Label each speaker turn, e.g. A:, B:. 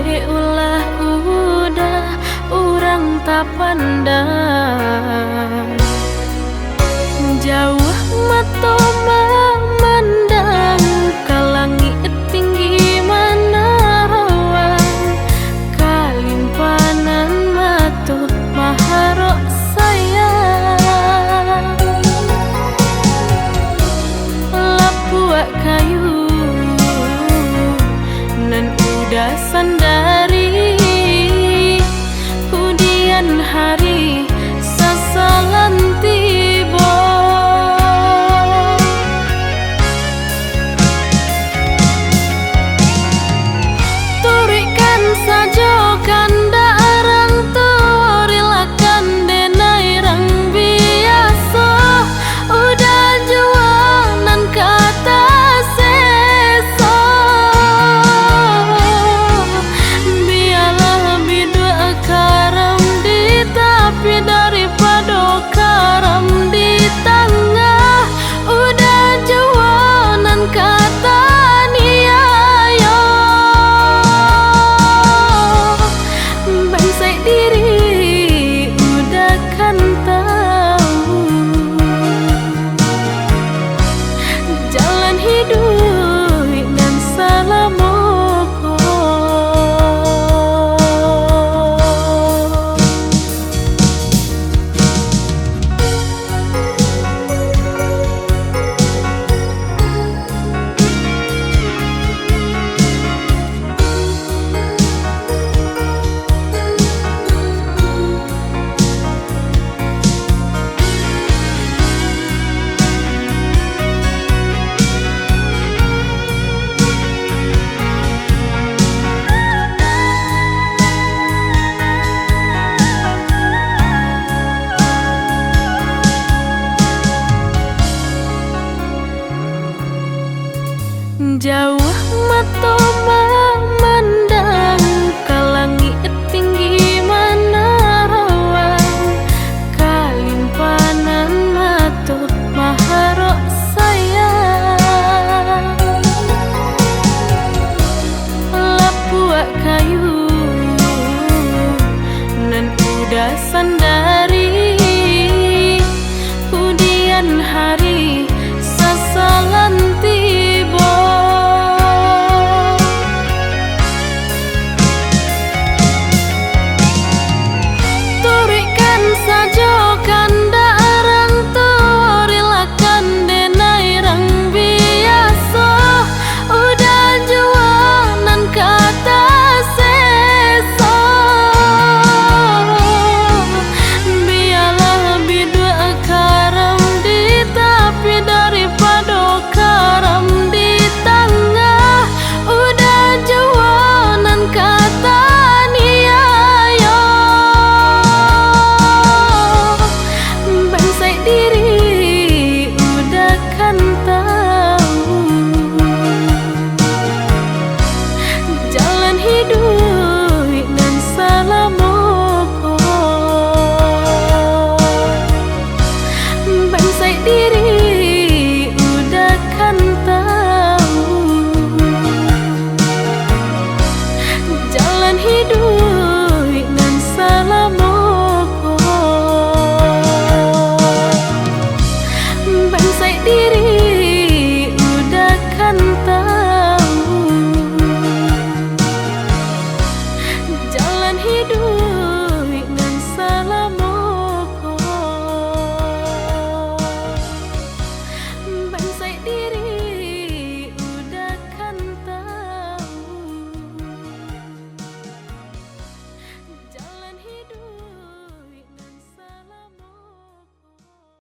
A: ulah udah urang tak pandang. Jauh mata memandang ke langit tinggi menerawang, kalimpanan matu maharok sayang. Lapuak kayu nan udah sandari, kemudian hari sasalan tiba. Turikan saja kanda arang tua, rilakan denai rang biasa. Udah jualan kata sesa, biarlah bidua karam di tapi daripada karam di tengah. Udah jualan kata niayo, bangsai diri udah kan tahu jalan hidup dan salamoko. Jauh mata memandang ke langit tinggi menerawang, kalimpanan matu maharok sayang. Lapuak kayu nan udah sandari, kemudian hari sasalan tiba. Turikan saja kanda arang tua, rilakan denai rang biasa. Udah jualan kata sesa, biarlah bidua karam di tapi daripada karam di tengah. Udah jualan kata niayo, bangsai diri udah kan tahu jalan hidup dan salamoko. Bangsai diri udah kan tahu jalan hidup dan salamoko. Bangsai diri udah kan tahu jalan hidup